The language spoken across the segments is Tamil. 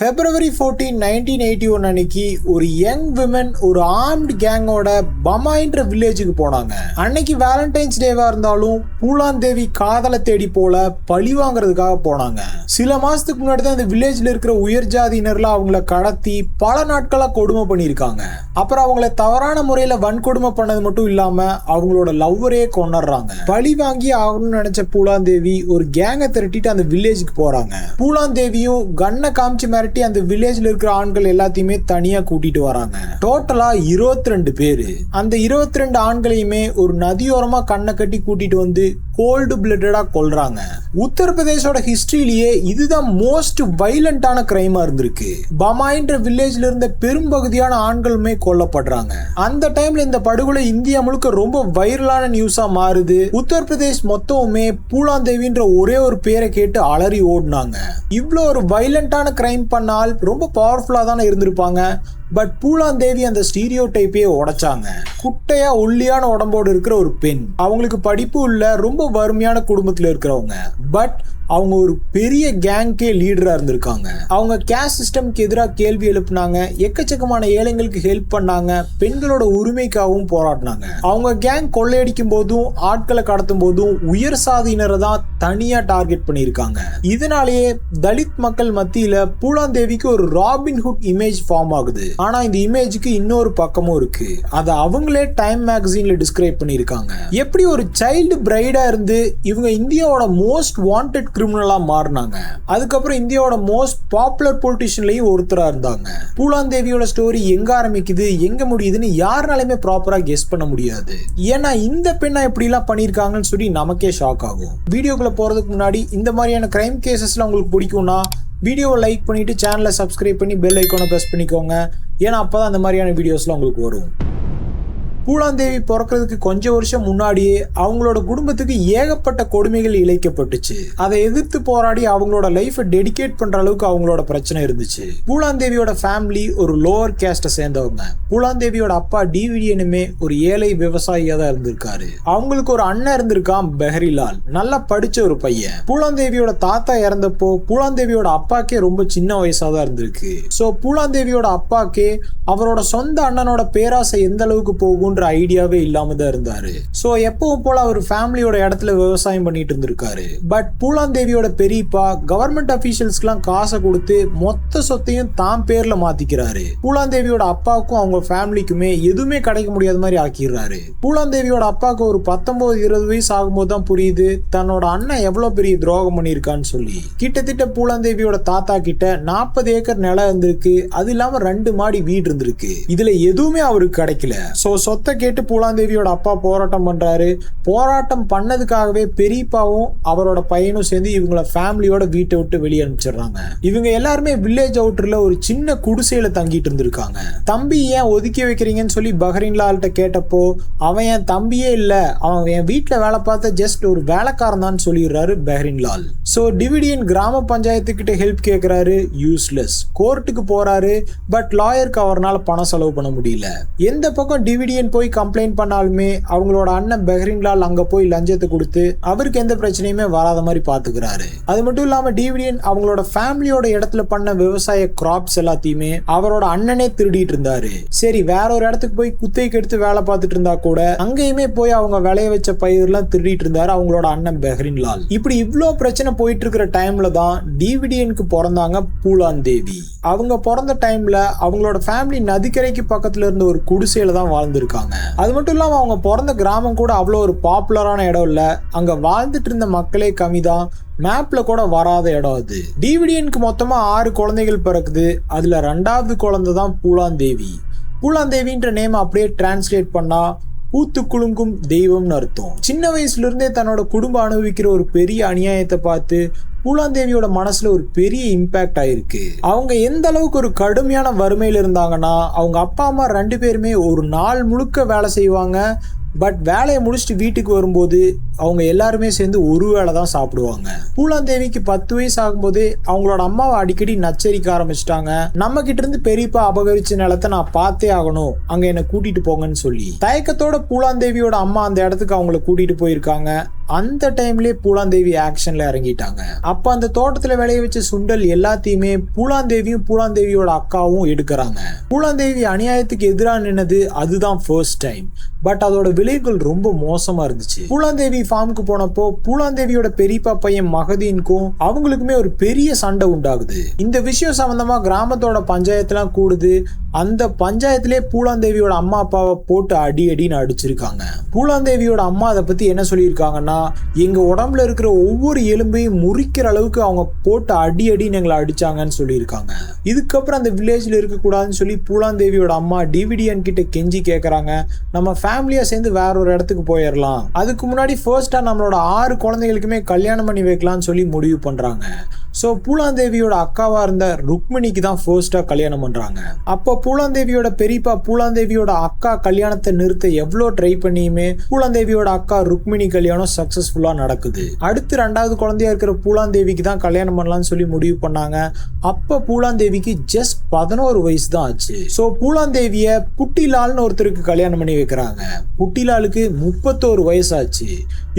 February 14, 1981 அன்னைக்கு ஒரு யங் விமன் ஒரு ஆர்ம்டு கேங்கோட பமாயின்ற வில்லேஜுக்கு போனாங்க. அன்னைக்கு வேலண்டைன்ஸ் டேவா இருந்தாலும் பூலான் தேவி காதலை தேடி போல பழி வாங்குறதுக்காக போனாங்க. சில மாசத்துக்கு முன்னாடி தான் இந்த வில்லேஜ்ல இருக்கிற உயர் ஜாதியினர்ல அவங்கள கடத்தி பல நாட்களா கொடுமை பண்ணியிருக்காங்க. அப்புறம் அவங்கள தவறான முறையில வன்கொடுமை பண்ணது மட்டும் இல்லாம அவங்களோட லவ்வரே கொண்டுறாங்க. பழி வாங்கி ஆகணும்னு நினைச்ச பூலான் தேவி ஒரு கேங்கை திரட்டிட்டு அந்த வில்லேஜுக்கு போறாங்க. பூலான் தேவியும் கண்ணை காமிச்சு அந்த வில்லேஜ்ல இருக்கிற ஆண்கள் எல்லாத்தையுமே தனியா கூட்டிட்டு வராங்க. டோட்டலா 22 பேரு. அந்த 22 ஆண்களையுமே ஒரு நதியோரமா கண்ணை கட்டி கூட்டிட்டு வந்து கோல்டு பிளட்டடா கொல்றாங்க. உத்தரப்பிரதேசோட ஹிஸ்டரியிலேயே இதுதான் மோஸ்ட் வைலண்டான கிரைமா இருந்திருக்கு. பமாயின்ற வில்லேஜ்ல இருந்த பெரும்பகுதியான ஆண்களுமே கொல்லப்படுறாங்க. அந்த டைம்ல இந்த படுகொலை இந்தியா முழுக்க ரொம்ப வைரலான நியூஸா மாறுது. உத்தரப்பிரதேஷ் மொத்தமுமே பூலான் தேவின்ற ஒரே ஒரு பேரை கேட்டு அலறி ஓடினாங்க. இவ்வளோ ஒரு வைலண்டான கிரைம் பண்ணால் ரொம்ப பவர்ஃபுல்லா தானே இருந்திருப்பாங்க. பட் பூலான் தேவி அந்த ஸ்டீரியோ டைப்பே உடைச்சாங்க. குட்டையா ஒல்லியான உடம்போடு இருக்கிற ஒரு பெண், அவங்களுக்கு படிப்பு இல்ல, ரொம்ப வறுமையான குடும்பத்துல இருக்கிறவங்க. பட் அவங்க ஒரு பெரிய கேங்கே லீடரா இருந்திருக்காங்க. அவங்க கேஸ்ட் சிஸ்டம்க்கு எதிராக கேள்வி எழுப்பினாங்க, எக்கச்சக்கமான ஏழைங்களுக்கு ஹெல்ப் பண்ணாங்க, பெண்களோட உரிமைக்காகவும் போராடினாங்க. அவங்க கேங் கொள்ளையடிக்கும் போதும் ஆட்களை கடத்தும் போதும் உயர் சாதியினரை தான் தனியா டார்கெட் பண்ணியிருக்காங்க. இதனாலேயே தலித் மக்கள் மத்தியில பூலான் தேவிக்கு ஒரு ராபின்ஹுட் இமேஜ் ஃபார்ம் ஆகுது. ஆனா இந்த இமேஜுக்கு இன்னொரு பக்கமும் இருக்கு. அதை அவங்களே டைம் மேகசின்ல டிஸ்கிரைப் பண்ணியிருக்காங்க. எப்படி ஒரு சைல்டு பிரைடா இருந்து இவங்க இந்தியாவோட மோஸ்ட் வாண்டட் கிரிமினலா மாறினாங்க. அதுக்கப்புறம் இந்தியாவோட மோஸ்ட் பாப்புலர் பொலிட்டிஷியன்லயும் ஒருத்தரா இருந்தாங்க. பூலான் தேவியோட ஸ்டோரி எங்க ஆரம்பிக்குது எங்க முடியுதுன்னு யாருனாலுமே ப்ராப்பரா கெஸ் பண்ண முடியாது. ஏன்னா இந்த பெண்ணா எப்படி எல்லாம் பண்ணிருக்காங்கன்னு சொல்லி நமக்கே ஷாக் ஆகும். வீடியோக்குள்ள போறதுக்கு முன்னாடி இந்த மாதிரியான கிரைம் கேசஸ்லாம் உங்களுக்கு பிடிக்கும்னா வீடியோவை லைக் பண்ணிட்டு சேனலை சப்ஸ்கிரைப் பண்ணி பெல் ஐக்கானை பிரஸ் பண்ணிக்கோங்க. ஏன்னா அப்பதான் அந்த மாதிரியான வீடியோஸ்லாம் உங்களுக்கு வரும். பூலான் தேவி பிறக்கிறதுக்கு கொஞ்சம் வருஷம் முன்னாடியே அவங்களோட குடும்பத்துக்கு ஏகப்பட்ட கொடுமைகள் இழைக்கப்பட்டுச்சு. அதை எதிர்த்து போராடி அவங்களோட லைஃபை டெடிகேட் பண்ற அளவுக்கு அவங்களோட பிரச்சனை இருந்துச்சு. பூலான் தேவியோட ஃபேமிலி ஒரு லோவர் கேஸ்ட சேர்ந்தவங்க. பூலான் தேவியோட அப்பா டிவிடியனுமே ஒரு ஏழை விவசாயியா தான் இருந்திருக்காரு. அவங்களுக்கு ஒரு அண்ணன் இருந்திருக்கான், பெஹரிலால், நல்லா படிச்ச ஒரு பையன். பூலான் தேவியோட தாத்தா இறந்தப்போ பூலான் தேவியோட அப்பாக்கே ரொம்ப சின்ன வயசா தான் இருந்திருக்கு. சோ பூலான் தேவியோட அப்பாக்கே அவரோட சொந்த அண்ணனோட பேராசை எந்த அளவுக்கு போகும் ஐடியாவே இல்லாம தான் இருந்தாரு. சோ எப்பவும் போல அவர் ஃபேமிலியோட இடத்துல விவசாயம் பண்ணிட்டு இருந்திருக்காரு. பட் பூலான் தேவியோட பெரியப்பா கவர்மெண்ட் அபிஷியல்ஸ்க்குலாம் காசை கொடுத்து மொத்த சொத்தையும் தான் பேர்ல மாத்திக்கிறாரு. பூலான் தேவியோட அப்பாவுக்கும் அவங்க ஃபேமிலிக்குமே எதுவுமே கிடைக்க முடியாத மாதிரி ஆக்கிடுறாரு. பூலான் தேவியோட அப்பாவுக்கு ஒரு 19-20 வயசு ஆகும்போது தான் புரியுது தன்னோட அண்ணன் எவ்வளவு பெரிய துரோகம் பண்ணியிருக்கான்னு சொல்லி. கிட்டத்தட்ட பூலான் தேவியோட தாத்தா கிட்ட 40 ஏக்கர் நிலம் இருந்திருக்கு. அது இல்லாம 2 மாடி வீடு இருந்திருக்கு. இதுல எதுவுமே அவருக்கு கிடைக்கல. சோ சொத்தை கேட்டு பூலான் தேவியோட அப்பா போராட்டம் பண்றாரு. போராட்டம் பண்ணதுக்காகவே பெரியப்பாவும் அவரோட பையனும் சேர்ந்து இவங்கள ஃபேமிலியோட வீட்டை விட்டு வெளியே அனுப்பிச்சிடுறாங்க. இவங்க எல்லாருமே வில்லேஜ் அவுட்டர்ல ஒரு சின்ன குடிசையில தங்கிட்டு இருந்திருக்காங்க. தம்பி ஏன் ஒதுக்கி வைக்கிறீங்கன்னு சொல்லி பஹ்ரீன்லால்ட்ட கேட்டப்போ அவன் என் தம்பியே இல்ல, அவன் என் வீட்டுல வேலை பார்த்த ஜஸ்ட் ஒரு வேலைக்காரன் தான் சொல்லிடுறாரு பஹ்ரீன்லால். சோ டிவிடியன் கிராம பஞ்சாயத்துக்கிட்ட ஹெல்ப் கேட்கிறாரு, யூஸ்லெஸ். கோர்ட்டுக்கு போறாரு, பட் லாயருக்கு அவரால் பணம் செலவு பண்ண முடியல. எந்த பக்கம் டிவிடியன் போய் கம்ப்ளைண்ட் பண்ணாலுமே அவங்களோட அண்ணன் பெஹ்ரீன்லால் அங்க போய் லஞ்சத்தை கொடுத்து அவருக்கு எந்த பிரச்சனையுமே வராத மாதிரி பாத்துக்கிறாரு. அது மட்டும் இல்லாம டிவிடியன் அவங்களோட ஃபேமிலியோட இடத்துல பண்ண விவசாய கிராப்ஸ் எல்லாத்தையுமே அவரோட அண்ணனே திருடிட்டு இருந்தாரு. சரி, வேற ஒரு இடத்துக்கு போய் குத்தைக்கு எடுத்து வேலை பார்த்துட்டு இருந்தா கூட அங்கேயுமே போய் அவங்க விளைய வச்ச பயிரெல்லாம் திருடிட்டு இருந்தாரு அவங்களோட அண்ணன் பெஹ்ரீன்லால். இப்படி இவ்வளோ பிரச்சனை போயிட்டு இருக்கிற டைம்ல தான் டிவிடியனுக்கு பிறந்தாங்க பூலான் தேவி. அவங்க பிறந்த டைம்ல அவங்களோட ஃபேமிலி நதிக்கரைக்கு பக்கத்துல இருந்த ஒரு குடிசையில தான் வாழ்ந்திருக்காங்க. அது மட்டும் இல்லாம அவங்க பிறந்த கிராமம் கூட அவ்வளோ ஒரு பாப்புலரான இடம் இல்ல. அங்க வாழ்ந்துட்டு இருந்த மக்களே கம்மிதான். மேப்ல கூட வராத இடம் அது. டிவிடியனுக்கு மொத்தமா 6 குழந்தைகள் பிறக்குது. அதுல 2வது குழந்தை தான் பூலான் தேவி. பூலான் தேவின்ற நேம் அப்படியே டிரான்ஸ்லேட் பண்ணா பூத்து குலுங்கும் தெய்வம்னு அர்த்தம். சின்ன வயசுல இருந்தே தன்னோட குடும்பம் அனுபவிக்கிற ஒரு பெரிய அநியாயத்தை பார்த்து பூலான் தேவியோட மனசுல ஒரு பெரிய இம்பாக்ட் ஆயிருக்கு. அவங்க எந்த அளவுக்கு ஒரு கடுமையான வறுமையில இருந்தாங்கன்னா அவங்க அப்பா அம்மா 2 பேருமே ஒரு நாள் முழுக்க வேலை செய்வாங்க. பட் வேலையை முடிச்சுட்டு வீட்டுக்கு வரும்போது அவங்க எல்லாருமே சேர்ந்து ஒரு வேளை தான் சாப்பிடுவாங்க. பூலாந்தேவிக்கு 10 வயசு ஆகும்போது அவங்களோட அம்மாவை அடிக்கடி நச்சரிக்க ஆரம்பிச்சிட்டாங்க. நம்ம கிட்ட இருந்து பெரியப்பா அபகரிச்ச நிலத்தை நான் பார்த்தே ஆகணும், அங்க என்ன கூட்டிட்டு போங்கன்னு சொல்லி. தயக்கத்தோட பூலாந்தேவியோட அம்மா அந்த இடத்துக்கு அவங்களை கூட்டிட்டு போயிருக்காங்க. அந்த டைம்லயே பூலாந்தேவி ஆக்ஷன்ல இறங்கிட்டாங்க. அப்ப அந்த தோட்டத்துல விளைய வச்ச சுண்டல் எல்லாத்தையுமே பூலாந்தேவியும் பூலாந்தேவியோட அக்காவும் எடுக்கிறாங்க. பூலாந்தேவி அநியாயத்துக்கு எதிராக நின்னது அதுதான் ஃபர்ஸ்ட் டைம். பட் அதோட விளைவுகள் ரொம்ப மோசமா இருந்துச்சு. பூலாந்தேவி ஃபார்முக்கு போனப்போ பூலாந்தேவியோட பெரியப்பா பையன் மகதீனுக்கும் அவங்களுக்குமே ஒரு பெரிய சண்டை உண்டாகுது. இந்த விஷயம் சம்பந்தமா கிராமத்தோட பஞ்சாயத்துலாம் கூடுது. அந்த பஞ்சாயத்திலே பூலாந்தேவியோட அம்மா அப்பாவை போட்டு அடி அடின்னு அடிச்சிருக்காங்க. பூலாந்தேவியோட அம்மா அதை பத்தி என்ன சொல்லியிருக்காங்கன்னா, எங்க உடம்புல இருக்கிற ஒவ்வொரு எலும்பையும் முறிக்கிற அளவுக்கு அவங்க போட்டு அடி அடின்னு எங்களை அடிச்சாங்கன்னு சொல்லியிருக்காங்க. இதுக்கப்புறம் அந்த வில்லேஜ்ல இருக்கக்கூடாதுன்னு சொல்லி பூலாந்தேவியோட அம்மா டிவிடியன் கிட்ட கெஞ்சி கேட்கறாங்க, நம்ம ஃபேமிலியா சேர்ந்து வேற ஒரு இடத்துக்கு போயிடலாம், அதுக்கு முன்னாடி ஃபர்ஸ்டா நம்மளோட 6 குழந்தைகளுக்குமே கல்யாணம் பண்ணி வைக்கலாம்னு சொல்லி முடிவு பண்றாங்க. ஸோ பூலாந்தேவியோட அக்காவா இருந்த ருக்மிணிக்கு தான் ஃபர்ஸ்டா கல்யாணம் பண்றாங்க. அப்போ பூலாந்தேவியோட பெரியப்பா பூலாந்தேவியோட அக்கா கல்யாணத்தை நிறுத்த எவ்வளோ ட்ரை பண்ணியுமே பூலாந்தேவியோட அக்கா ருக்மிணி கல்யாணம் சக்சஸ்ஃபுல்லா நடக்குது. அடுத்து 2வது குழந்தையா இருக்கிற பூலாந்தேவிக்கு தான் கல்யாணம் பண்ணலாம்னு சொல்லி முடிவு பண்ணாங்க. அப்ப பூலாந்தேவிக்கு ஜஸ்ட் 11 வயசு தான் ஆச்சு. ஸோ பூலாந்தேவிய புட்டிலால்னு ஒருத்தருக்கு கல்யாணம் பண்ணி வைக்கிறாங்க. புட்டிலாலுக்கு 31 வயசு ஆச்சு.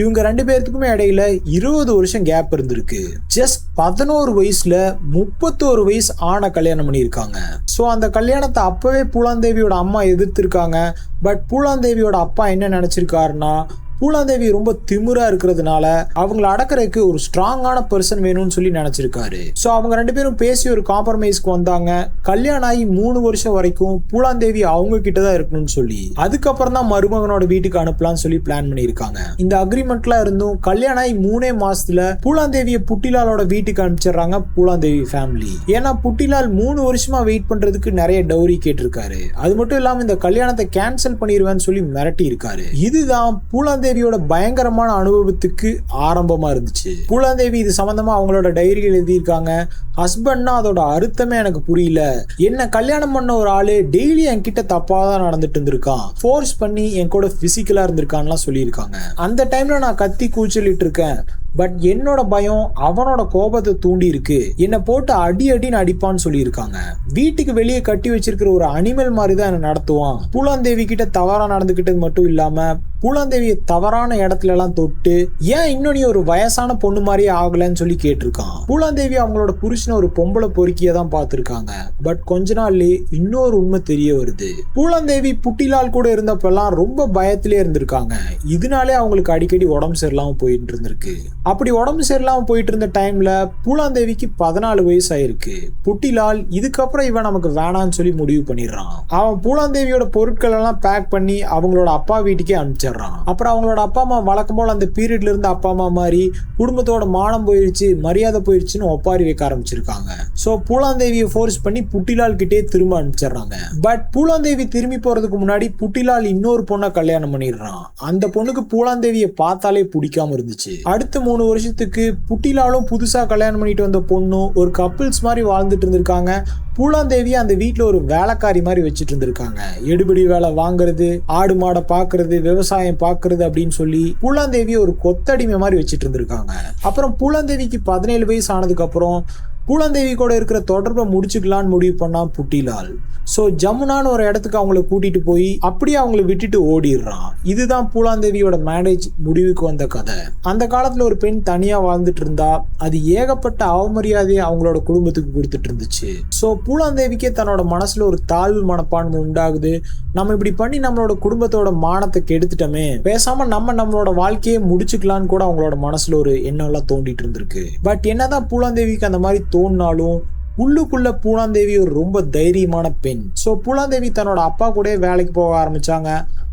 இவங்க 2 பேர்த்துக்குமே இடையில 20 வருஷம் கேப் இருந்திருக்கு. ஜஸ்ட் 11 வயசுல 31 வயசு ஆன கல்யாணம் பண்ணியிருக்காங்க. ஸோ அந்த கல்யாணத்தை அப்பவே பூலாந்தேவியோட அம்மா எதிர்த்திருக்காங்க. பட் பூலாந்தேவியோட அப்பா என்ன நினைச்சிருக்காருன்னா, பூலாந்தேவி ரொம்ப திமிரா இருக்கிறதுனால அவங்களை அடக்கிறதுக்கு ஒரு ஸ்ட்ராங்கான பர்சன் வேணும்னு சொல்லி நினைச்சிருக்காரு. ஸோ அவங்க 2 பேரும் பேசி ஒரு காம்ப்ரமைஸ்க்கு வந்தாங்க. கல்யாணம் ஆகி 3 வருஷம் வரைக்கும் பூலாந்தேவி அவங்க கிட்டதான் இருக்கணும்னு சொல்லி அதுக்கப்புறம் தான் மருமகனோட வீட்டுக்கு அனுப்பலாம்னு சொல்லி பிளான் பண்ணியிருக்காங்க. இந்த அக்ரிமெண்ட்லாம் இருந்தும் கல்யாணம் ஆகி 3 மாசத்துல பூலாந்தேவியை புட்டிலாலோட வீட்டுக்கு அனுப்பிச்சிடுறாங்க பூலாந்தேவி ஃபேமிலி. ஏன்னா புட்டிலால் 3 வருஷமா வெயிட் பண்றதுக்கு நிறைய டௌரி கேட்டிருக்காரு. அது மட்டும் இல்லாம இந்த கல்யாணத்தை கேன்சல் பண்ணிடுவேன்னு சொல்லி மிரட்டி இருக்காரு. இதுதான் பூலாந்தேவியோட பயங்கரமான அனுபவத்துக்கு ஆரம்பமா இருந்துச்சு. பூலாந்தேவி இது சம்பந்தமா அவங்களோட டைரியில் எழுதியிருக்காங்க, ஹஸ்பண்ட்னா அதோட அர்த்தமே எனக்கு புரியல, என்ன கல்யாணம் பண்ண ஒரு ஆளு டெய்லி என்கிட்ட தப்பாதான் நடந்துட்டு இருந்திருக்கான், ஃபோர்ஸ் பண்ணி என் கூட பிசிக்கலா இருந்திருக்கான்லாம் சொல்லியிருக்காங்க. அந்த டைம்ல நான் கத்தி கூச்சலிட்டு இருக்கேன். பட் என்னோட பயம் அவனோட கோபத்தை தூண்டி இருக்கு, என்னை போட்டு அடி அடின்னு அடிப்பான்னு சொல்லியிருக்காங்க. வீட்டுக்கு வெளியே கட்டி வச்சிருக்கிற ஒரு அனிமல் மாதிரி தான் என்ன நடத்துவான். பூலாந்தேவி கிட்ட தவறா நடந்துகிட்டது மட்டும் இல்லாம பூலாந்தேவியை தவறான இடத்துல எல்லாம் தொட்டு ஏன் இன்னும் நீ ஒரு வயசான பொண்ணு மாதிரியே ஆகலன்னு சொல்லி கேட்டிருக்கான். பூலாந்தேவி அவங்களோட புருஷனை ஒரு பொம்பளை பொறுக்கிய தான் பார்த்திருக்காங்க. பட் கொஞ்ச நாள்லயே இன்னொரு உண்மை தெரிய வருது. பூலாந்தேவி புட்டிலால் கூட இருந்தப்பெல்லாம் ரொம்ப பயத்திலே இருந்திருக்காங்க. இதனாலே அவங்களுக்கு அடிக்கடி உடம்பு சரியில்லாம போயிட்டு இருந்திருக்கு. அப்படி உடம்பு சரியில்லாம போயிட்டு இருந்த டைம்ல பூலாந்தேவிக்கு 14 வயசு ஆயிருக்கு. புட்டிலால் இதுக்கப்புறம் இவன் நமக்கு வேணான்னு சொல்லி முடிவு பண்ணிடுறான். அவன் பூலாந்தேவியோட பொருட்கள் எல்லாம் பேக் பண்ணி அவங்களோட அப்பா வீட்டுக்கே அனுப்பிச்சிடுறான். அப்புறம் அவங்களோட அப்பா அம்மா வழக்கம் போல அந்த பீரியட்ல இருந்து அப்பா அம்மா மாதிரி குடும்பத்தோட மானம் போயிடுச்சு, மரியாதை போயிடுச்சுன்னு ஒப்பாரி வைக்க ஆரம்பிச்சிருக்காங்க. சோ பூலாந்தேவியை ஃபோர்ஸ் பண்ணி புட்டிலால் கிட்டே திரும்ப அனுப்பிச்சிடுறாங்க. பட் பூலாந்தேவி திரும்பி போறதுக்கு முன்னாடி புட்டிலால் இன்னொரு பொண்ணை கல்யாணம் பண்ணிடுறான். அந்த பொண்ணுக்கு பூலாந்தேவியை பார்த்தாலே பிடிக்காம இருந்துச்சு. அடுத்த 3 வருஷத்துக்கு புட்டிலாலும் புதுசா கல்யாணம் பண்ணிட்டு வந்த பொண்ணும் ஒரு கப்பிள்ஸ் மாதிரி வாழ்ந்துட்டு இருந்திருக்காங்க. பூலாந்தேவி அந்த வீட்டுல ஒரு வேலைக்காரி மாதிரி வச்சுட்டு இருந்திருக்காங்க. எடுபடி வேலை வாங்குறது, ஆடு மாடை பாக்குறது, விவசாயம் பாக்குறது அப்படின்னு சொல்லி பூலாந்தேவி ஒரு கொத்தடிமை மாதிரி வச்சுட்டு இருந்திருக்காங்க. அப்புறம் பூலாந்தேவிக்கு 17 வயசு ஆனதுக்கு அப்புறம் பூலாந்தேவி கூட இருக்கிற தொடர்பை முடிச்சுக்கலான்னு முடிவு பண்ணா புட்டிலால். ஸோ ஜமுனான்னு ஒரு இடத்துக்கு அவங்களை கூட்டிட்டு போய் அப்படியே அவங்களை விட்டுட்டு ஓடிடுறான். இதுதான் பூலாந்தேவியோட மேரேஜ் முடிவுக்கு வந்த கதை. அந்த காலத்துல ஒரு பெண் தனியா வாழ்ந்துட்டு இருந்தா அது ஏகப்பட்ட அவமரியாதையை அவங்களோட குடும்பத்துக்கு கொடுத்துட்டு இருந்துச்சு. ஸோ பூலாந்தேவிக்கே தன்னோட மனசுல ஒரு தாழ்வு மனப்பான்மை உண்டாகுது. நம்ம இப்படி பண்ணி நம்மளோட குடும்பத்தோட மானத்தை கெடுத்துட்டோமே, பேசாம நம்மளோட வாழ்க்கையை முடிச்சுக்கலான்னு கூட அவங்களோட மனசுல ஒரு எண்ணம் எல்லாம் தோண்டிட்டு இருந்திருக்கு. பட் என்னதான் பூலாந்தேவிக்கு அந்த மாதிரி தோணினாலும் உள்ளுக்குள்ள பூலாந்தேவி ஒரு ரொம்ப தைரியமான பெண். ஸோ பூலாந்தேவி தன்னோட அப்பா கூட வேலைக்கு போக ஆரம்பிச்சாங்க.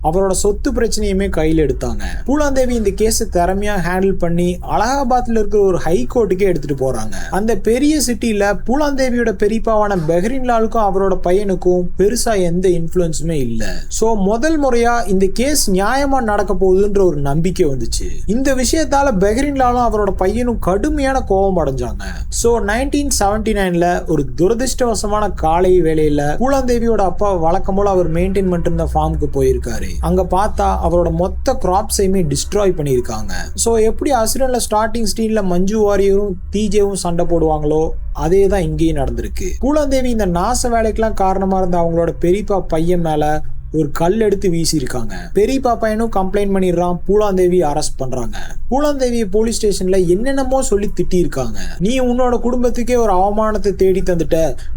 அவரோட சொத்து பிரச்சனையுமே கையில் எடுத்தாங்க. பூலாந்தேவி இந்த கேஸை திறமையா ஹேண்டில் பண்ணி அலகாபாத்ல இருக்கிற ஒரு ஹை கோர்ட்டுக்கே எடுத்துட்டு போறாங்க. அந்த பெரிய சிட்டில பூலாந்தேவியோட பெரியப்பாவான பெஹ்ரின்லாலுக்கும் அவரோட பையனுக்கும் பெருசா எந்த இன்ஃபுளுன்ஸுமே இல்ல. சோ முதல் முறையா இந்த கேஸ் நியாயமா நடக்க போகுதுன்ற ஒரு நம்பிக்கை வந்துச்சு. இந்த விஷயத்தால பெஹ்ரின்லாலும் அவரோட பையனும் கடுமையான கோபம் அடைஞ்சாங்க. சோ 1979ல ஒரு துரதிருஷ்டவசமான காலை வேளையில பூலாந்தேவியோட அப்பா வழக்கம் போல அவர் மெயின்டைன் பண்ணிட்டு இருந்த ஃபார்முக்கு போயிருக்காரு. அங்க பார்த்தா அவரோட மொத்த கிராப்ஸையுமே டிஸ்ட்ராய் பண்ணியிருக்காங்க. ஸோ எப்படி அசுரன்ல ஸ்டார்டிங் ஸ்டீன்ல மஞ்சு வாரியரும் தீஜேவும் சண்டை போடுவாங்களோ அதே தான் இங்கேயும் நடந்திருக்கு. பூலாந்தேவி இந்த நாச வேலைக்கெல்லாம் காரணமா இருந்த அவங்களோட பெரியப்பா பையன் மேல ஒரு கல் எடுத்து வீசியிருக்காங்க. பெரியப்பா பையனும் கம்ப்ளைண்ட் பண்ணிடுறான். பூலாந்தேவி அரெஸ்ட் பண்றாங்க. பூலாந்தேவியை போலீஸ் ஸ்டேஷன்ல என்னென்னமோ சொல்லி திட்டி இருக்காங்க. நீ உன்னோட குடும்பத்துக்கே ஒரு அவமானத்தை தேடி தந்துட்ட,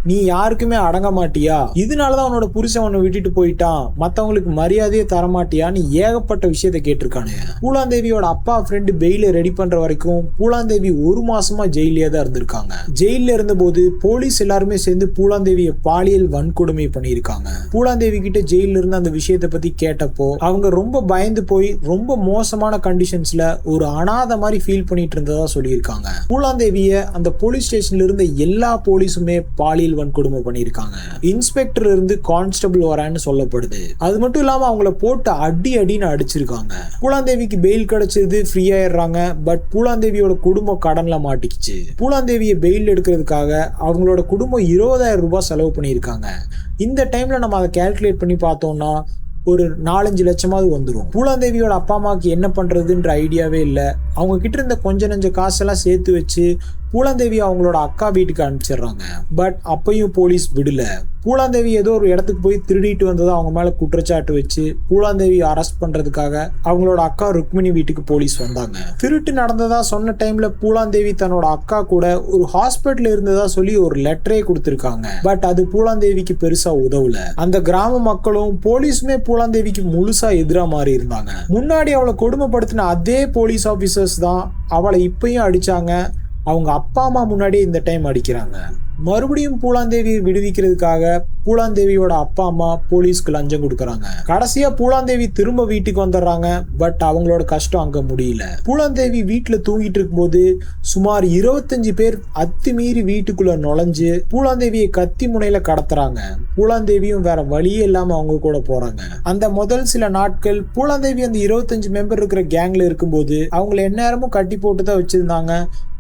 நீ யாருக்குமே அடங்க மாட்டியா, இதனாலதான் உன்னோட புருஷன் உன்னை விட்டுட்டு போயிட்டான், மத்தவங்களுக்கு மரியாதையே தரமாட்டியான்னு ஏகப்பட்ட விஷயத்த கேட்டிருக்கானுங்க. பூலாந்தேவியோட அப்பா ஃப்ரெண்டு பெயில ரெடி பண்ற வரைக்கும் பூலாந்தேவி 1 மாசமா ஜெயிலே தான் இருந்திருக்காங்க. ஜெயில இருந்த போது போலீஸ் எல்லாருமே சேர்ந்து பூலாந்தேவியை பாலியல் வன்கொடுமை பண்ணியிருக்காங்க. பூலாந்தேவி கிட்ட ஜெயில இருந்து அந்த விஷயத்தை பத்தி கேட்டப்போ அவங்க ரொம்ப பயந்து போய் ரொம்ப மோசமான கண்டிஷன்ஸ்ல ஒரு அனாதை மாதிரி ஃபீல் பண்ணிட்டு இருந்ததா சொல்லியிருக்காங்க. பூலாந்தேவிய அந்த போலீஸ் ஸ்டேஷன்ல இருந்த எல்லா போலீஸுமே பாலியல் வன்கொடுமை பண்ணியிருக்காங்க. இன்ஸ்பெக்டர் இருந்து கான்ஸ்டபிள் வரான்னு சொல்லப்படுது. அது மட்டும் இல்லாம அவங்கள போட்டு அடின்னு அடிச்சிருக்காங்க. பூலாந்தேவிக்கு பெயில் கிடைச்சது, ஃப்ரீ ஆயிடுறாங்க. பட் பூலாந்தேவியோட குடும்பம் கடன்ல மாட்டிக்கிச்சு. பூலாந்தேவியை பெயில் எடுக்கிறதுக்காக அவங்களோட குடும்பம் 20,000 ரூபாய் செலவு பண்ணியிருக்காங்க. இந்த டைம்ல நம்ம அதை கால்குலேட் பண்ணி பார்த்தோம்னா ஒரு 4-5 லட்சமாவது வந்துடும். பூலாந்தேவியோட அப்பா அம்மாவுக்கு என்ன பண்றதுன்ற ஐடியாவே இல்லை. அவங்க கிட்ட இருந்த கொஞ்ச நெஞ்ச காசெல்லாம் சேர்த்து வச்சு பூலாந்தேவி அவங்களோட அக்கா வீட்டுக்கு அனுப்பிச்சிடுறாங்க. பட் அப்பையும் போலீஸ் விடல. பூலாந்தேவி ஏதோ ஒரு இடத்துக்கு போய் திருடிட்டு வந்ததை அவங்க மேல குற்றச்சாட்டு வச்சு பூலாந்தேவி அரெஸ்ட் பண்றதுக்காக அவங்களோட அக்கா ருக்மிணி வீட்டுக்கு போலீஸ் வந்தாங்க. திருட்டு நடந்ததா சொன்ன டைம்ல பூலாந்தேவி தன்னோட அக்கா கூட ஒரு ஹாஸ்பிட்டல் இருந்ததா சொல்லி ஒரு லெட்டரே கொடுத்திருக்காங்க. பட் அது பூலாந்தேவிக்கு பெருசா உதவல. அந்த கிராம மக்களும் போலீஸுமே பூலாந்தேவிக்கு முழுசா எதிரா மாறி இருந்தாங்க. முன்னாடி அவளை கொடுமைப்படுத்தின அதே போலீஸ் ஆபீசர்ஸ் தான் அவளை இப்பயும் அடிச்சாங்க. அவங்க அப்பா அம்மா முன்னாடியே இந்த டைம் அடிக்கிறாங்க. மறுபடியும் பூலாந்தேவியை விடுவிக்கிறதுக்காக பூலாந்தேவியோட அப்பா அம்மா போலீஸ்க்கு லஞ்சம் கொடுக்கறாங்க. கடைசியா பூலாந்தேவி திரும்ப வீட்டுக்கு வந்துடுறாங்க. பட் அவங்களோட கஷ்டம் அங்க முடியல. பூலாந்தேவி வீட்டுல தூங்கிட்டு இருக்கும்போது சுமார் 25 பேர் அத்துமீறி வீட்டுக்குள்ள நுழைஞ்சு பூலாந்தேவியை கத்தி முனையில கடத்துறாங்க. பூலாந்தேவியும் வேற வழியே இல்லாம அவங்க கூட போறாங்க. அந்த முதல் சில நாட்கள் பூலாந்தேவி அந்த 25 மெம்பர் இருக்கிற கேங்ல இருக்கும்போது அவங்களை எந்நேரமும் கட்டி போட்டுதான் வச்சிருந்தாங்க.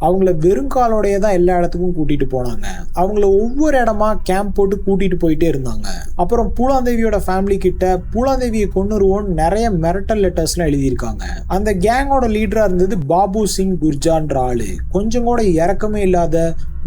அவங்கள வெறுங்காலோடைய தான் எல்லா இடத்துக்கும் கூட்டிட்டு போனாங்க. அவங்கள ஒவ்வொரு இடமா கேம்ப் போட்டு கூட்டிட்டு போயிட்டே இருந்தாங்க. அப்புறம் பூலாந்தேவியோட ஃபேமிலி கிட்ட பூலாந்தேவியை கொன்னுருவோன்னு நிறைய மிரட்டல் லெட்டர்ஸ் எல்லாம் எழுதியிருக்காங்க. அந்த கேங்கோட லீடரா இருந்தது பாபு சிங் குர்ஜான்ற ஆளு. கொஞ்சம் கூட இறக்கமே இல்லாத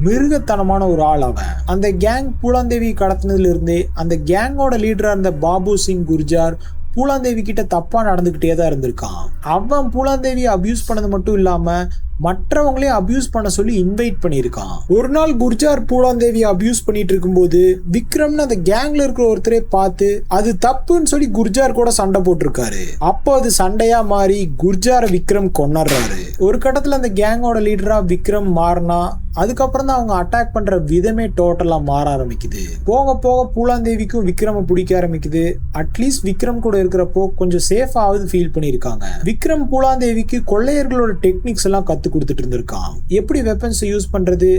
மிருகத்தனமான ஒரு ஆள் அவன். அந்த கேங் பூலாந்தேவி கடத்தினதுல இருந்தே அந்த கேங்கோட லீடரா இருந்த பாபு சிங் குர்ஜார் பூலாந்தேவி கிட்ட தப்பா நடந்துகிட்டே தான் இருந்திருக்கான். அவன் பூலாந்தேவியை அபியூஸ் பண்ணது மட்டும் இல்லாம மற்றவங்களையும் அபியூஸ் பண்ண சொல்லி இன்வைட் பண்ணியிருக்கான். ஒரு நாள் குர்ஜார் பூலாந்தேவியை அபியூஸ் பண்ணிட்டு இருக்கும்போது விக்ரம்னு அந்த கேங்ல இருக்கிற ஒருத்தரை பார்த்து அது தப்புன்னு சொல்லி குர்ஜார் கூட சண்டை போட்டிருக்காரு. அப்போ அது சண்டையா மாறி குர்ஜாரை விக்ரம் கொன்னுறாரு. ஒரு கட்டத்துல அந்த கேங்கோட லீடரா விக்ரம் மாறினா அதுக்கப்புறம் தான் அவங்க அட்டாக் பண்ற விதமே டோட்டலா மாற ஆரம்பிக்குது. போக போக பூலாந்தேவிக்கும் விக்ரம பிடிக்க ஆரம்பிக்குது. அட்லீஸ்ட் விக்ரம் கூட இருக்கிறப்போ கொஞ்சம் சேஃபாவது ஃபீல் பண்ணிருக்காங்க. விக்ரம் பூலாந்தேவிக்கு கொள்ளையர்களோட டெக்னிக்ஸ் எல்லாம் கத்து கொடுத்துட்டு இருந்திருக்கான். எப்படி வெப்பன்ஸ் யூஸ் பண்றது,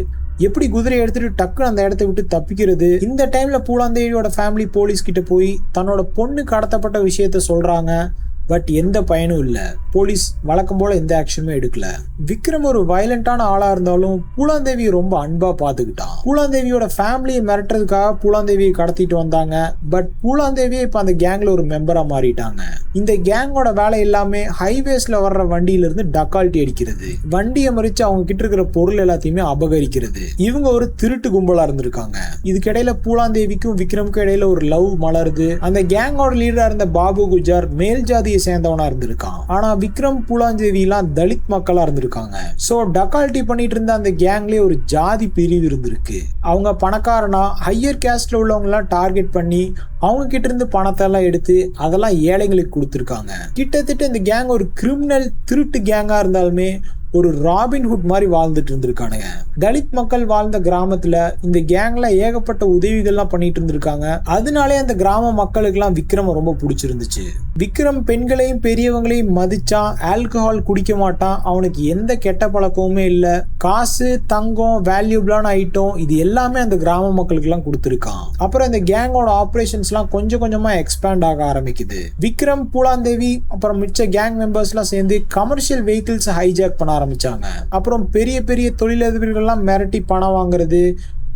எப்படி குதிரை எடுத்துட்டு டக்குன்னு அந்த இடத்தை விட்டு தப்பிக்கிறது. இந்த டைம்ல பூலாந்தேவியோட ஃபேமிலி போலீஸ் கிட்ட போய் தன்னோட பொண்ணு கடத்தப்பட்ட விஷயத்த சொல்றாங்க. பட் எந்த பயனும் இல்ல. போலீஸ் வழக்கம் போல எந்த ஆக்ஷனுமே எடுக்கல. விக்ரம் ஒரு வயலண்டான ஆளா இருந்தாலும் பூலாந்தேவியை ரொம்ப அன்பா பாத்துக்கிட்டான். பூலாந்தேவியோட ஃபேமிலியை மிரட்டுறதுக்காக பூலாந்தேவியை கடத்திட்டு வந்தாங்க. பட் பூலாந்தேவியை இப்ப அந்த கேங்ல ஒரு மெம்பரா மாறிட்டாங்க. இந்த கேங்கோட வேலை எல்லாமே ஹைவேஸ்ல வர்ற வண்டியில இருந்து டக்கால்ட்டி அடிக்கிறது, வண்டியை மறிச்சு அவங்க கிட்ட இருக்கிற பொருள் எல்லாத்தையுமே அபகரிக்கிறது. இவங்க ஒரு திருட்டு கும்பலா இருந்திருக்காங்க. இதுக்கிடையில பூலாந்தேவிக்கும் விக்ரமுக்கும் இடையில ஒரு லவ் மலருது. அந்த கேங்கோட லீடரா இருந்த பாபு குஜார் மேல் ஜாதி சேர்ந்தவனா இருந்திருக்கான். ஆனா விக்ரம் பூலாந்தேவி எல்லாம் தலித் மக்களா இருந்திருக்காங்க. சோ டக்கால்ட்டி பண்ணிட்டு இருந்த அந்த கேங்லயே ஒரு ஜாதி பிரிவு இருந்திருக்கு. அவங்க பணக்காரனா ஹையர் கேஸ்ட்ல உள்ளவங்க எல்லாம் டார்கெட் பண்ணி அவங்க கிட்ட இருந்து பணத்தை எல்லாம் எடுத்து அதெல்லாம் ஏழைங்களுக்கு கொடுத்திருக்காங்க. கிட்டத்தட்ட இந்த கேங் ஒரு கிரிமினல் திருட்டு கேங்கா இருந்தாலுமே ஒரு ராபின்ஹுட் மாதிரி வாழ்ந்துட்டு இருந்திருக்கானுங்க. தலித் மக்கள் வாழ்ந்த கிராமத்துல இந்த கேங்ல ஏகப்பட்ட உதவிகள்லாம் பண்ணிட்டு இருந்திருக்காங்க. அதனாலே அந்த கிராம மக்களுக்கு எல்லாம் விக்ரம் ரொம்ப பிடிச்சிருந்துச்சு. விக்ரம் பெண்களையும் பெரியவங்களையும் மதிச்சான். ஆல்கஹால் குடிக்க மாட்டான். அவனுக்கு எந்த கெட்ட பழக்கமுமே இல்ல. காசு, தங்கம், வேல்யூபிளான ஐட்டம் இது எல்லாமே அந்த கிராம மக்களுக்கு எல்லாம் கொடுத்திருக்கான். அப்புறம் இந்த கேங்கோட ஆபரேஷன்ஸ் எல்லாம் கொஞ்சம் கொஞ்சமா எக்ஸ்பேண்ட் ஆக ஆரம்பிக்குது. விக்ரம், பூலாந்தேவி அப்புறம் மிச்ச கேங் மெம்பர்ஸ் எல்லாம் சேர்ந்து கமர்ஷியல் வெஹிக்கிள்ஸ் ஹைஜாக் பண்ண ஆரம்பிச்சாங்க. அப்புறம் பெரிய பெரிய தொழிலதிபர்கள்லாம் மிரட்டி பணம் வாங்குறது,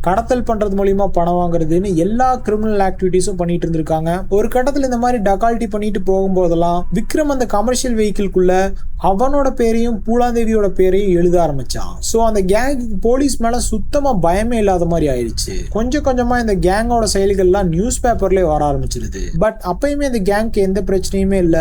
கடத்தல் பண்றது மூலியமா பணம் வாங்குறதுன்னு எல்லா கிரிமினல் ஆக்டிவிட்டிஸும் பண்ணிட்டு இருந்திருக்காங்க. ஒரு கட்டத்துல இந்த மாதிரி டகால்ட்டி பண்ணிட்டு போகும்போதெல்லாம் விக்ரம் அந்த கமர்ஷியல் வெஹிக்கிள்குள்ள அவனோட பேரையும் பூலாந்தேவியோட பேரையும் எழுத ஆரம்பிச்சான். சோ அந்த கேங்குக்கு போலீஸ் மேல சுத்தமா பயமே இல்லாத மாதிரி ஆயிடுச்சு. கொஞ்சம் கொஞ்சமா இந்த கேங்கோட செயல்கள்லாம் நியூஸ் பேப்பர்லயே வர ஆரம்பிச்சிருது. பட் அப்பயுமே இந்த கேங்க்கு எந்த பிரச்சனையுமே இல்ல.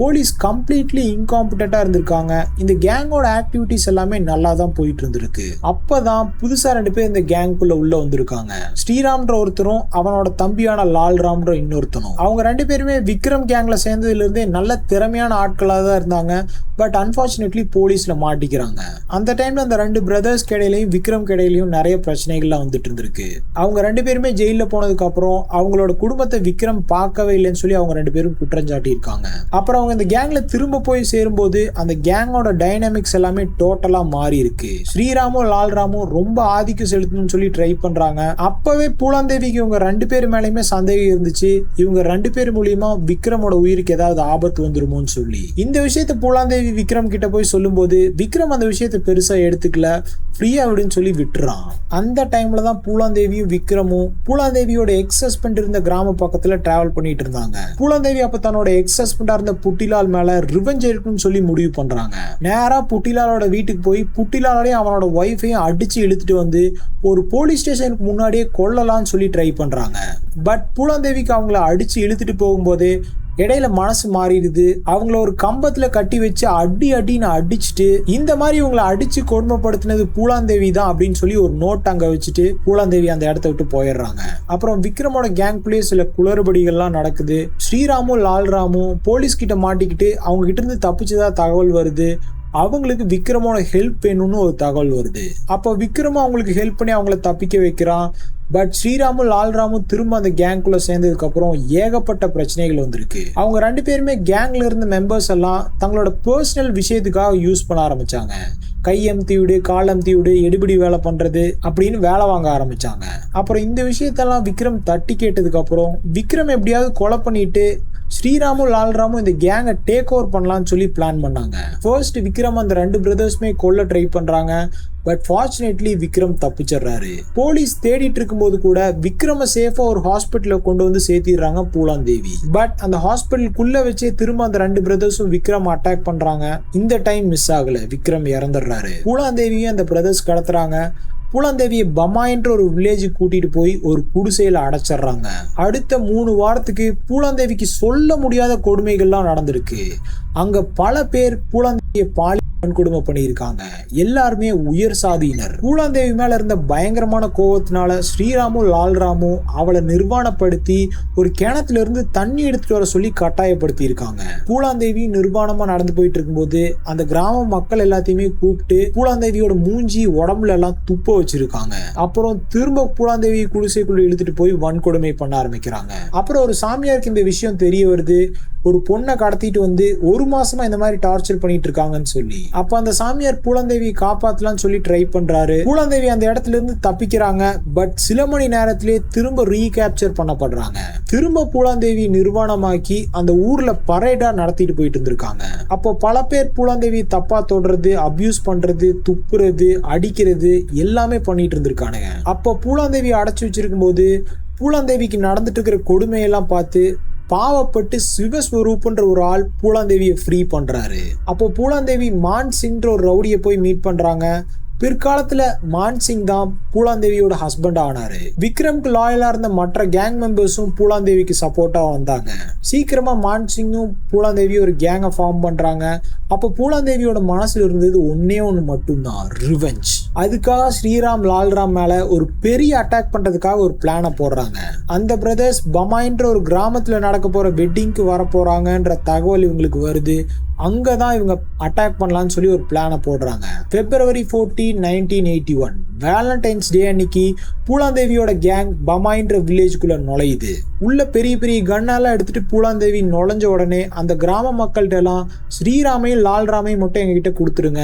போலீஸ் கம்ப்ளீட்லி இன்காம்பிட்டண்டா இருந்திருக்காங்க. இந்த கேங்கோட ஆக்டிவிட்டிஸ் எல்லாமே நல்லா தான் போயிட்டு இருந்திருக்கு. அப்பதான் புதுசா 2 பேர் இந்த கேங்குள்ள உள்ள வந்திருக்காங்க. ஸ்ரீராம்ன்ற ஒருத்தரும் அவனோட தம்பியான லால்ராம்ன்ற இன்னொருத்தனும். அவங்க 2 பேருமே விக்ரம் கேங்ல சேர்ந்ததுல இருந்தே நல்ல திறமையான ஆட்களாக தான் இருந்தாங்க. பட் அன்பார்ச்சுனேட்லி போலீஸ்ல மாட்டிக்கிறாங்க. அந்த டைம்ல அந்த 2 பிரதர்ஸ் இடையிலையும் விக்ரம் இடையிலையும் நிறைய பிரச்சனைகள்லாம் வந்துட்டு இருந்திருக்கு. அவங்க 2 பேருமே ஜெயில போனதுக்கு அப்புறம் அவங்களோட குடும்பத்தை விக்ரம் பார்க்கவே இல்லைன்னு சொல்லி அவங்க 2 பேரும் குற்றம் சாட்டி இருக்காங்க. அப்புறம் அவங்க இந்த கேங்ல திரும்ப போய் சேரும்போது அந்த கேங்கோட டைனாமிக்ஸ் எல்லாமே டோட்டலா மாறி இருக்கு. ஸ்ரீராமும் லால்ராமும் ரொம்ப ஆதிக்கம் செலுத்தணும்னு சொல்லி ட்ரை பண்றாங்க. அப்பவே பூலாந்தேவிக்கு இவங்க 2 பேர் மேலயுமே சந்தேகம் இருந்துச்சு. இவங்க 2 பேர் மூலியமா விக்ரமோட உயிருக்கு ஏதாவது ஆபத்து வந்துருமோன்னு சொல்லி இந்த விஷயத்த பூலாந்தேவி விக்ரம் கிட்ட போய் சொல்லும் போது விக்ரம் அந்த விஷயத்தை பெருசா எடுத்துக்கல, ஃப்ரீயா விடுன்னு சொல்லி விட்டுறான். அந்த டைம்ல தான் பூலாந்தேவியும் விக்ரமும் பூலாந்தேவியோட எக்ஸ் ஹஸ்பண்ட் இருந்த கிராம பக்கத்துல டிராவல் பண்ணிட்டு இருந்தாங்க. பூலாந்தேவி அப்ப தன்னோட எக்ஸ் ஹஸ்பண்டா இருந்த புட்டிலால் மேல ரிவெஞ்ச் எடுக்கணும்னு சொல்லி முடிவு பண்றாங்க. நேரா புட்டிலாலோட வீட்டுக்கு போய் புட்டிலாலையும் அவனோட ஒய்ஃபையும் அடிச்சு இழுத்துட்டு வந்து ஒரு போலீஸ் ஸ்டேஷனுக்கு முன்னாடியே கொல்லலாம்னு சொல்லி ட்ரை பண்றாங்க. பட் பூலாந்தேவிக்கு அவங்கள அடிச்சு இழுத்துட்டு போகும்போது இடையில மனசு மாறிடுது. அவங்கள ஒரு கம்பத்துல கட்டி வச்சு அடின்னு அடிச்சுட்டு இந்த மாதிரி இவங்களை அடிச்சு கொடுமைப்படுத்தினது பூலாந்தேவி தான் அப்படின்னு சொல்லி ஒரு நோட் அங்க வச்சுட்டு பூலாந்தேவி அந்த இடத்த விட்டு போயிடுறாங்க. அப்புறம் விக்ரமோட கேங்குள்ளேயே சில குளறுபடிகள்லாம் நடக்குது. ஸ்ரீராமும் லால்ராமும் போலீஸ் கிட்ட மாட்டிக்கிட்டு அவங்க கிட்ட இருந்து தப்பிச்சதா தகவல் வருது. அவங்களுக்கு விக்ரமோட ஹெல்ப் வேணும்னு ஒரு தகவல் வருது. அப்போ விக்ரமும் அவங்களுக்கு ஹெல்ப் பண்ணி அவங்கள தப்பிக்க வைக்கிறான். பட் ஸ்ரீராமும் லால்ராமும் திரும்ப அந்த கேங்குள்ள சேர்ந்ததுக்கு அப்புறம் ஏகப்பட்ட பிரச்சனைகள் வந்திருக்கு. அவங்க 2 பேருமே கேங்ல இருந்த மெம்பர்ஸ் எல்லாம் தங்களோட பர்சனல் விஷயத்துக்காக யூஸ் பண்ண ஆரம்பிச்சாங்க. கை அமுத்தி விடு, கால் அமுத்தி விடு, எடுபிடி வேலை பண்றது அப்படின்னு வேலை வாங்க ஆரம்பிச்சாங்க. அப்புறம் இந்த விஷயத்தெல்லாம் விக்ரம் தட்டி கேட்டதுக்கு அப்புறம் விக்ரம் எப்படியாவது கொலை பண்ணிட்டு ஸ்ரீராமும் லால்ராமும் இந்த கேங்கை டேக் ஓவர் பண்ணலாம்னு சொல்லி பிளான் பண்ணாங்க. ஃபர்ஸ்ட் விக்ரம் அந்த 2 பிரதர்ஸுமே கொல்ல ட்ரை பண்றாங்க. பட் ஃபார்ச்சுனேட்லி விக்ரம் தப்பிச்சிடுறாரு. போலீஸ் தேடிட்டு இருக்கும்போது கூட விக்ரம சேஃபா ஒரு ஹாஸ்பிட்டல கொண்டு வந்து சேர்த்திடுறாங்க பூலாந்தேவி. பட் அந்த ஹாஸ்பிட்டலுக்குள்ள வச்சே திரும்ப அந்த 2 பிரதர்ஸும் விக்ரம் அட்டாக் பண்றாங்க. இந்த டைம் மிஸ் ஆகல, விக்ரம் இறந்துடுறாரு. பூலாந்தேவியும் அந்த பிரதர்ஸ் கடத்துறாங்க. பூலாந்தேவியை பமாயின்ற ஒரு வில்லேஜுக்கு கூட்டிட்டு போய் ஒரு குடிசையில அடைச்சிடுறாங்க. அடுத்த 3 வாரத்துக்கு பூலாந்தேவிக்கு சொல்ல முடியாத கொடுமைகள்லாம் நடந்திருக்கு. அங்க பல பேர் பூலாந்தேவியை வன்கொடுமை பண்ணியிருக்காங்க. எல்லாருமே உயர் சாதியினர். பூலாந்தேவி மேல இருந்த பயங்கரமான கோபத்தினால ஸ்ரீராமும் லால்ராமும் அவளை நிர்வாணப்படுத்தி ஒரு கிணத்துல இருந்து தண்ணி எடுத்துட்டு வர சொல்லி கட்டாயப்படுத்தி இருக்காங்க. பூலாந்தேவி நிர்வாணமா நடந்து போயிட்டு இருக்கும்போது அந்த கிராம மக்கள் எல்லாத்தையுமே கூப்பிட்டு பூலாந்தேவியோட மூஞ்சி உடம்புல எல்லாம் துப்ப வச்சிருக்காங்க. அப்புறம் திரும்ப பூலாந்தேவி குடிசைக்குள்ள இழுத்துட்டு போய் வன்கொடுமை பண்ண ஆரம்பிக்கிறாங்க. அப்புறம் ஒரு சாமியாருக்கு இந்த விஷயம் தெரிய வருது. ஒரு பொண்ணை கடத்திட்டு வந்து 1 மாசமா இந்த மாதிரி டார்ச்சர் பண்ணிட்டு இருக்காங்கன்னு சொல்லி. அப்ப அந்த சாமியார் பூலாந்தேவி காப்பாத்தலாம்னு சொல்லி ட்ரை பண்றாரு. பூலாந்தேவி அந்த இடத்துல இருந்து தப்பிக்கிறாங்க. பட் சில மணி நேரத்திலேயே திரும்ப ரீகேப்சர் பண்ணப்படுறாங்க. திரும்ப பூலாந்தேவி நிர்வாணமாக்கி அந்த ஊர்ல பரேடா நடத்திட்டு போயிட்டு இருந்திருக்காங்க. அப்போ பல பேர் பூலாந்தேவி தப்பா தொடுறது, அபியூஸ் பண்றது, துப்புறது, அடிக்கிறது எல்லாமே பண்ணிட்டு இருந்திருக்கானுங்க. அப்போ பூலாந்தேவி அடைச்சு வச்சிருக்கும் போது பூலாந்தேவிக்கு நடந்துட்டு இருக்கிற கொடுமையெல்லாம் பார்த்து பாவப்பட்டு சிவஸ்வரூப்ன்ற ஒரு ஆள் பூலாந்தேவியை ஃப்ரீ பண்றாரு. அப்போ பூலாந்தேவி மான்சிங்ன்ற ஒரு ரவுடியை போய் மீட் பண்றாங்க. பிற்காலத்துல மான்சிங் தான் பூலாந்தேவியோட ஹஸ்பண்ட் ஆனாரு. விக்ரம்க்கு லாயலா இருந்த மற்ற கேங் மெம்பர்ஸும் பூலாந்தேவிக்கு சப்போர்ட்டா வந்தாங்க. சீக்கிரமா மான்சிங்கும் பூலாந்தேவியும் ஒரு கேங்கை ஃபார்ம் பண்றாங்க. அப்போ பூலாந்தேவியோட மனசுல இருந்தது ஒன்னே ஒண்ணு மட்டும்தான், ரிவெஞ்ச். அதுக்காக ஸ்ரீராம் லால்ராம் மேல ஒரு பெரிய அட்டாக் பண்றதுக்காக ஒரு பிளானை போடுறாங்க. அந்த பிரதர்ஸ் பமாயின்ற ஒரு கிராமத்துல நடக்க போற வெட்டிங்க்கு வர போறாங்கன்ற தகவல் இவங்களுக்கு வருது. அங்கதான் இவங்க அட்டாக் பண்ணலாம்னு சொல்லி ஒரு பிளானை போடுறாங்க. February 14, 1981 வேலண்டைன்ஸ் டே அன்னைக்கு பூலாந்தேவியோட கேங் பமாயின்ற வில்லேஜுக்குள்ள நுழையுது. உள்ள பெரிய பெரிய கன்னெல்லாம் எடுத்துட்டு பூலாந்தேவி நுழைஞ்ச உடனே அந்த கிராம மக்கள்கிட்ட எல்லாம் ஸ்ரீராமையும் லால்ராமையும் மட்டும் எங்ககிட்ட கொடுத்துருங்க,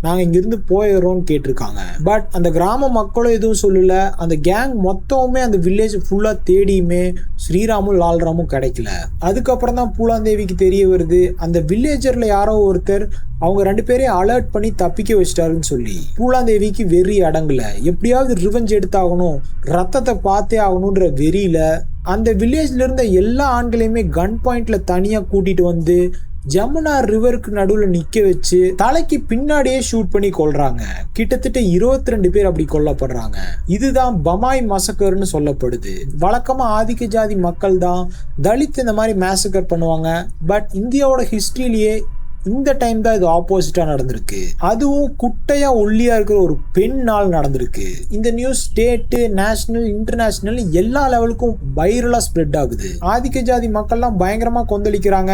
நாங்க இங்கிருந்து போயிடுறோம்னு கேட்டிருக்காங்க. பட் அந்த கிராம மக்களும் எதுவும் சொல்லல. அந்த கேங் மொத்தமுமே அந்த வில்லேஜ் ஃபுல்லா தேடியுமே ஸ்ரீராமும் லால்ராமும் கிடைக்கல. அதுக்கப்புறம் தான் பூலாந்தேவிக்கு தெரிய வருது அந்த வில்லேஜர்ல யாரோ ஒருத்தர் அவங்க 2 பேரையும் அலர்ட் பண்ணி தப்பிக்க வச்சிட்டாருன்னு சொல்லி. பூலாந்தேவிக்கு வெறி அடங்கல, எப்படியாவது ரிவெஞ்ச் எடுத்தாகணும், ரத்தத்தை பார்த்தே ஆகணும்ன்ற வெறியில அந்த வில்லேஜ்ல இருந்த எல்லா ஆண்களையுமே கன் பாயிண்ட்ல தனியா கூட்டிட்டு வந்து ஜமுனா ரிவருக்கு நடுவில் நிக்க வச்சு தலைக்கு பின்னாடியே ஷூட் பண்ணி கொல்றாங்க. கிட்டத்தட்ட 22 பேர் அப்படி கொல்லப்படுறாங்க. இதுதான் பமாய் மசக்கர்னு சொல்லப்படுது. வழக்கமா ஆதிக்க ஜாதி மக்கள் தான் தலித் இந்த மாதிரி மேசக்கர் பண்ணுவாங்க. பட் இந்தியாவோட ஹிஸ்டரியிலேயே இந்த டைம் தான் இது ஆப்போசிட்டா நடந்திருக்கு. அதுவும் குட்டையா ஒல்லியா இருக்கிற ஒரு பெண்ணால் நடந்திருக்கு. இந்த நியூஸ் ஸ்டேட், நேஷனல், இன்டர்நேஷனல் எல்லா லெவலுக்கும் வைரலா ஸ்ப்ரெட் ஆகுது. ஆதிக்க ஜாதி மக்கள்லாம் பயங்கரமா கொந்தளிக்கிறாங்க,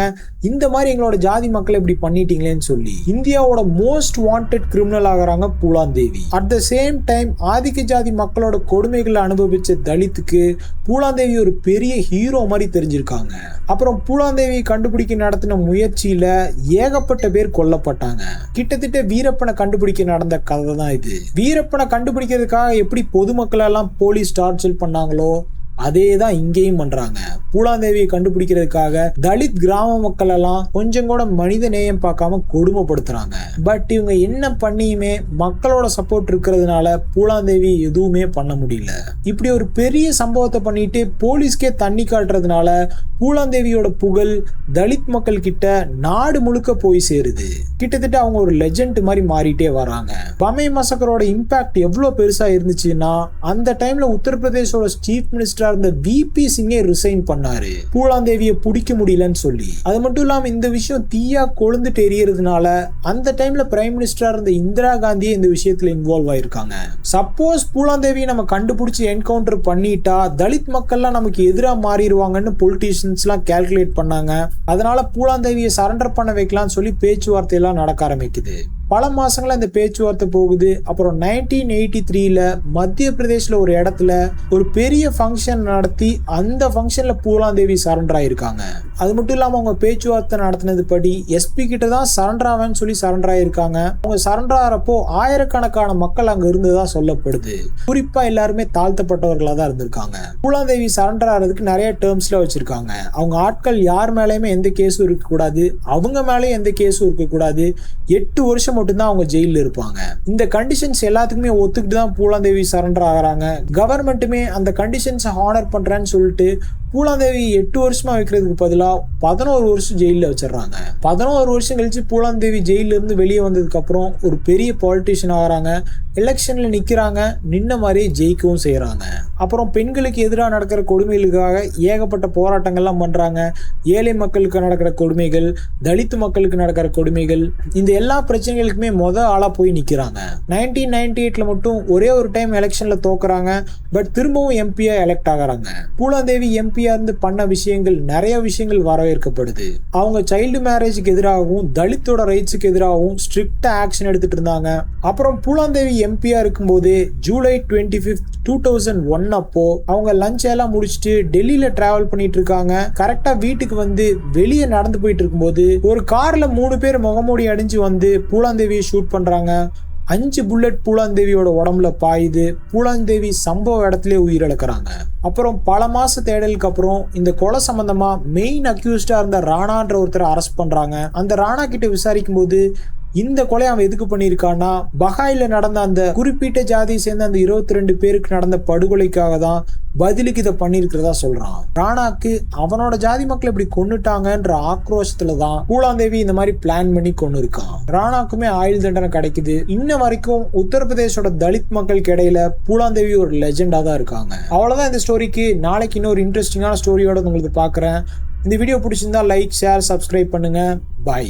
இந்த மாதிரி எங்களோட ஜாதி மக்கள் இப்படி பண்ணிட்டீங்களேன்னு சொல்லி. இந்தியாவோட மோஸ்ட் வாண்டட் கிரிமினல் ஆகிறாங்க Phoolan Devi. At the same time ஆதிக்க ஜாதி மக்களோட கொடுமைகளை அனுபவிச்ச தலித்துக்கு பூலாந்தேவி ஒரு பெரிய ஹீரோ மாதிரி தெரிஞ்சிருக்காங்க. அப்புறம் பூலாந்தேவி கண்டுபிடிக்க நடத்தின முயற்சியில ஏகப்பட்ட பேர் கொல்லப்பட்டாங்க. கிட்டத்தட்ட வீரப்பனை கண்டுபிடிக்க நடந்த கதை தான் இது. வீரப்பனை கண்டுபிடிக்கிறதுக்காக எப்படி பொதுமக்கள் எல்லாம் போலீஸ் டார்ச்சர் பண்ணாங்களோ அதே தான் இங்கேயும் பண்றாங்க. பூலாந்தேவியை கண்டுபிடிக்கிறதுக்காக தலித் கிராம மக்கள் எல்லாம் கொஞ்சம் கூட மனித நேயம் பார்க்காம கொடுமைப்படுத்துறாங்க. பட் இவங்க என்ன பண்ணியுமே மக்களோட சப்போர்ட் இருக்கிறதுனால பூலாந்தேவி எதுவுமே பண்ண முடியல. இப்படி ஒரு பெரிய சம்பவத்தை பண்ணிட்டு போலீஸ்க்கே தண்ணி காட்டுறதுனால பூலாந்தேவியோட புகழ் தலித் மக்கள் கிட்ட நாடு முழுக்க போய் சேருது. கிட்டத்தட்ட அவங்க ஒரு லெஜெண்ட் மாதிரி மாறிட்டே வராங்க. பமாய் மசக்கரோட இம்பாக்ட் எவ்வளவு பெருசா இருந்துச்சுன்னா அந்த டைம்ல உத்தரப்பிரதேசோட சீஃப் மினிஸ்டரா இருந்த விபி சிங்கே ரிசைன் பண்ணாரு, பூலாந்தேவியை பிடிக்க முடியலன்னு சொல்லி. அது மட்டும் இல்லாம இந்த விஷயம் தீயா கொழுந்துட்டு எரியறதுனால அந்த டைம்ல பிரைம் மினிஸ்டரா இருந்த இந்திரா காந்தியே இந்த விஷயத்துல இன்வால்வ் ஆயிருக்காங்க. சப்போஸ் பூலாந்தேவியை நம்ம கண்டுபிடிச்சு என்கவுண்டர் பண்ணிட்டா தலித் மக்கள்லாம் நமக்கு எதிராக மாறிடுவாங்கன்னு பொலிட்டீஷியன்ஸ் எல்லாம் கால்குலேட் பண்ணாங்க. அதனால பூலாந்தேவியை சரண்டர் பண்ண வைக்கலாம்னு சொல்லி பேச்சுவார்த்தை எல்லாம் நடக்க ஆரம்பிக்குது. பல மாசங்களா இந்த பேச்சுவார்த்தை போகுது. அப்புறம் 1983ல மத்திய பிரதேஷ்ல ஒரு இடத்துல ஒரு பெரிய ஃபங்க்ஷன் நடத்தி அந்த ஃபங்க்ஷன்ல பூலாந்தேவி சரண்டர் ஆயிருக்காங்க. அது மட்டும் இல்லாம அவங்க பேச்சுவார்த்தை நடத்தினது படி எஸ்பி கிட்ட தான் சரண்டர் ஆவேன்னு சொல்லி சரண்டர் ஆயிருக்காங்க. அவங்க சரண்டர் ஆகிறப்போ ஆயிரக்கணக்கான மக்கள் அங்க இருந்ததா சொல்லப்படுது. குறிப்பா எல்லாருமே தாழ்த்தப்பட்டவர்களா தான் இருந்திருக்காங்க. பூலாந்தேவி சரண்டர் ஆகிறதுக்கு நிறைய டேர்ம்ஸ்ல வச்சிருக்காங்க. அவங்க ஆட்கள் யார் மேலேயுமே எந்த கேஸும் இருக்கக்கூடாது, அவங்க மேலேயும் எந்த கேஸும் இருக்கக்கூடாது, 8 வருஷம் மட்டும்தான் அவங்க ஜெயில இருப்பாங்க. இந்த கண்டிஷன்ஸ் எல்லாத்துக்குமே ஒத்துக்கிட்டு தான் பூலாந்தேவி சரண்டர் ஆகிறாங்க. கவர்மெண்ட்டுமே அந்த கண்டிஷன்ஸை ஹானர் பண்றேன்னு சொல்லிட்டு பூலாந்தேவி 8 வருஷமா வைக்கிறதுக்கு பதிலாக 11 வருஷம் ஜெயிலில் வச்சிடறாங்க. 11 வருஷம் கழிச்சு பூலாந்தேவி ஜெயில இருந்து வெளியே வந்ததுக்கு அப்புறம் ஒரு பெரிய பாலிட்டிஷியன் ஆகிறாங்க. எலெக்ஷன்ல நிக்கிறாங்க, நின்ன மாதிரி ஜெயிக்கவும் செய்யறாங்க. அப்புறம் பெண்களுக்கு எதிராக நடக்கிற கொடுமைகளுக்காக ஏகப்பட்ட போராட்டங்கள்லாம் பண்றாங்க. ஏழை மக்களுக்கு நடக்கிற கொடுமைகள், தலித்து மக்களுக்கு நடக்கிற கொடுமைகள், இந்த எல்லா பிரச்சனைகளுக்குமே ஆளா போய் நிக்கிறாங்க. 1998ல மட்டும் ஒரே ஒரு டைம் எலெக்ஷன்ல தோக்குறாங்க. பட் திரும்பவும் எம்பியா எலெக்ட் ஆகிறாங்க. பூலாந்தேவி எம்பியா இருந்து பண்ண விஷயங்கள், நிறைய விஷயங்கள் வரவேற்கப்படுது. அவங்க சைல்டு மேரேஜுக்கு எதிராகவும் தலித்தோட ரைட்ஸுக்கு எதிராகவும் ஸ்ட்ரிக்டா ஆக்ஷன் எடுத்துட்டு இருந்தாங்க. அப்புறம் பூலாந்தேவி எம்பியா இருக்கும்போது ஜூலை 25, 2001 அப்போ அவங்க லஞ்ச் எல்லாம் முடிச்சுட்டு டெல்லியில டிராவல் பண்ணிட்டு இருக்காங்க. கரெக்டா வீட்டுக்கு வந்து வெளியே நடந்து போயிட்டு இருக்கும்போது ஒரு கார்ல 3 பேர் முகமூடி அடிஞ்சு வந்து பூலாந்தேவியை ஷூட் பண்றாங்க. 5 புல்லட் பூலாந்தேவியோட உடம்புல பாயுது. பூலாந்தேவி சம்பவ இடத்துல உயிரிழக்கிறாங்க. அப்புறம் பல மாச தேடலுக்கு அப்புறம் இந்த கொலை சம்பந்தமா மெயின் அக்யூஸ்டா இருந்த ராணான்ற ஒருத்தரை அரெஸ்ட் பண்றாங்க. அந்த ராணா கிட்ட விசாரிக்கும் போது இந்த கொலை அவன் எதுக்கு பண்ணியிருக்கான்னா பஹாயில நடந்த அந்த குறிப்பிட்ட ஜாதியை சேர்ந்த அந்த 22 பேருக்கு நடந்த படுகொலைக்காக தான் பதிலுக்கு இதை பண்ணிருக்கிறதா சொல்றான். ராணாக்கு அவனோட ஜாதி மக்களை இப்படி கொன்னுட்டாங்கன்ற ஆக்ரோஷத்துலதான் பூலாந்தேவி இந்த மாதிரி பிளான் பண்ணி கொண்டு இருக்கான். ராணாக்குமே ஆயுள் தண்டனை கிடைக்குது. இன்ன வரைக்கும் உத்தரப்பிரதேசோட தலித் மக்களுக்கு இடையில பூலாந்தேவி ஒரு லெஜெண்டா தான் இருக்காங்க. அவ்வளவுதான் இந்த ஸ்டோரிக்கு. நாளைக்கு இன்னொரு இன்ட்ரெஸ்டிங்கான ஸ்டோரியோட உங்களுக்கு பாக்குறேன். இந்த வீடியோ பிடிச்சிருந்தா லைக், ஷேர், சப்ஸ்கிரைப் பண்ணுங்க. பாய்.